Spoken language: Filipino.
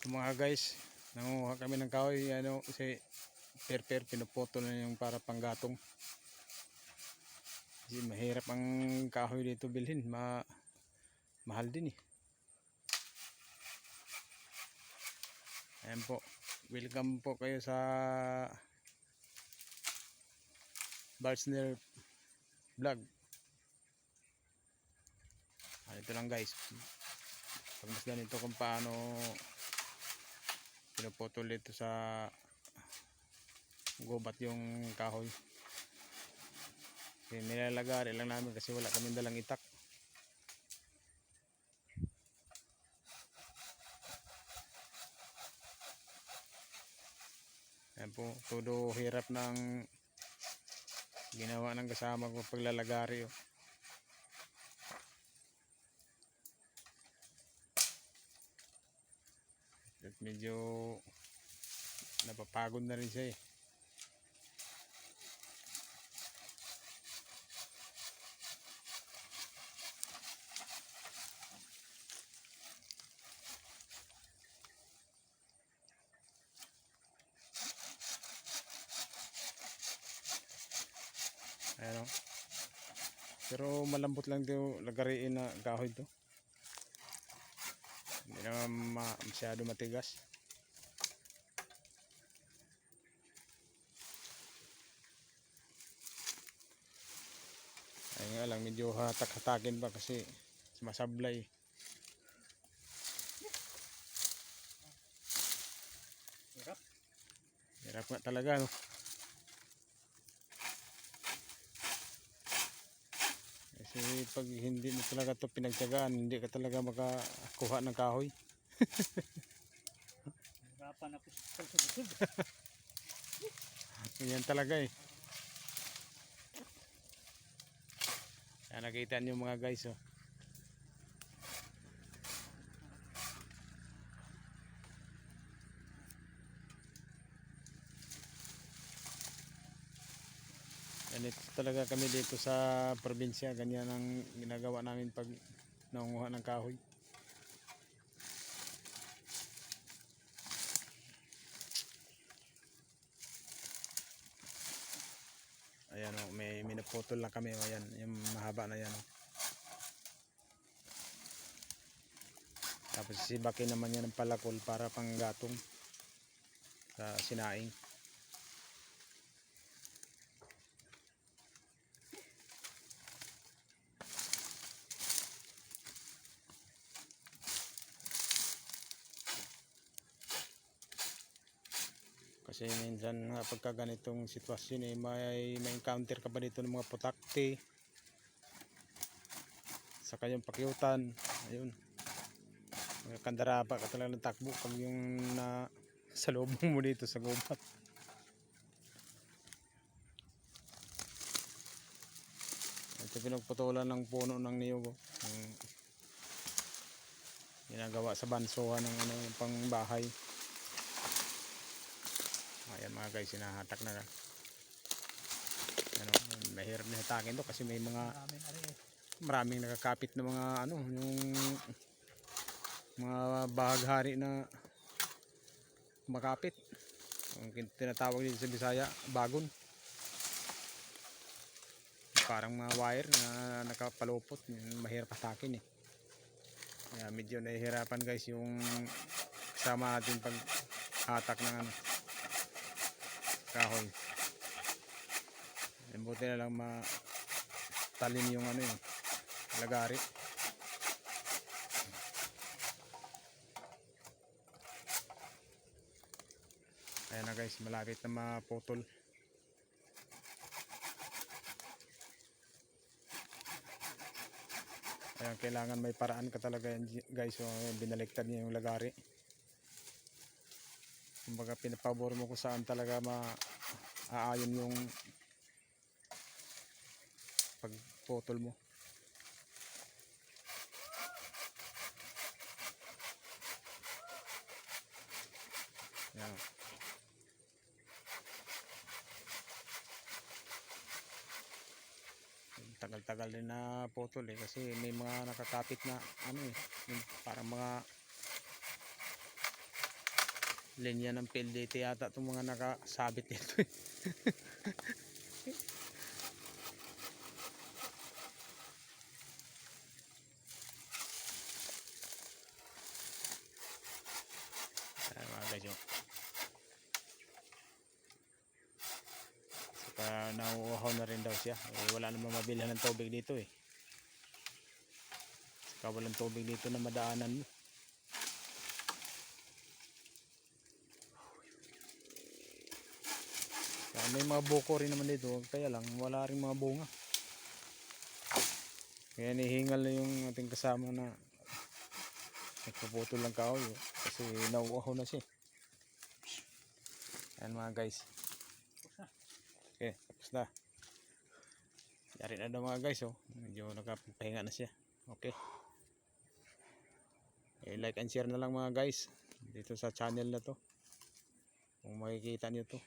Mga guys, nanguha kami ng kahoy, kasi per pinuputol na yung para panggatong. Kasi mahirap ang kahoy dito bilhin, mahal din eh. Ayan po, welcome po kayo sa Barsner Vlog. Ito lang guys, pagmasdan ito kung paano pinuputol dito sa gubat yung kahoy. Kasi nilalagari lang namin kasi wala kaming dalang itak. Ayan po, todo hirap ng ginawa ng kasama ko paglalagari. At medyo napapagod na rin siya eh. Ayan o. Pero malambot lang ito lagariin na kahoy to. Hindi naman masyado matigas. Ayun nga lang, medyo hatak-hatakin pa kasi masablay. Hirap nga talaga no. Kasi pag hindi mo talaga ito pinagtyagaan, hindi ka talaga makakuha ng kahoy. Hirapan ako sa pagsusod. Yan talaga eh. Yan, nakita niyo mga guys oh. Ganito talaga kami dito sa probinsya, ganyan ang ginagawa namin pag nangunguha ng kahoy. Ayan o, may minuputol lang kami. Ayan, yung mahaba na yan o. Tapos sibakin naman yan ng palakol para panggatong sa sinaing. Kasi minsan nga pagka ganitong sitwasyon eh, may encounter ka pa dito ng mga putakti, saka yung pakyutan. Ayun, kandarapa ka talaga ng takbo pag yung sa lubong mo dito sa gubat. Ito pinagputulan ng puno ng niyog, ginagawa sa bansuhan ng yung pangbahay. Ayan mga guys, sinahatak na. Mahirap na hatakin to kasi may maraming nakakapit na mga yung mga bahaghari na makapit. Ang tinatawag dito sa Bisaya, bagon. Parang mga wire na nakapalupot, mahirap hatakin eh. Kaya medyo nahihirapan guys yung kasama natin pag hatak ng kahoy. Buti na lang matalim yung yung lagari. Ayan na guys, malapit na maputol. Ayan, kailangan may paraan ka talaga yan guys. So, binaliktad niya yung lagari. Kumbaga pinapabor mo kung saan talaga maaayon yung pagputol mo. Ayan. Tagal-tagal din na putol eh, kasi may mga nakakapit na parang mga linya ng PLDT yata itong mga nakasabit dito eh. Ayan mga guys yun. Saka nauuhaw na rin daw siya. Wala namang mabilhan ng tubig dito eh. Saka walang tubig dito na madaanan mo. May mga buko rin naman dito, kaya lang wala rin mga bunga. Kaya nihingal na yung ating kasama na nagpuputol lang kahoy kasi nauuhaw na siya. Ayan mga guys. Okay, tapos na. Yari na daw mga guys oh. Medyo nakapahinga na siya. Okay. Like and share na lang mga guys dito sa channel na to. Kung makikita niyo to.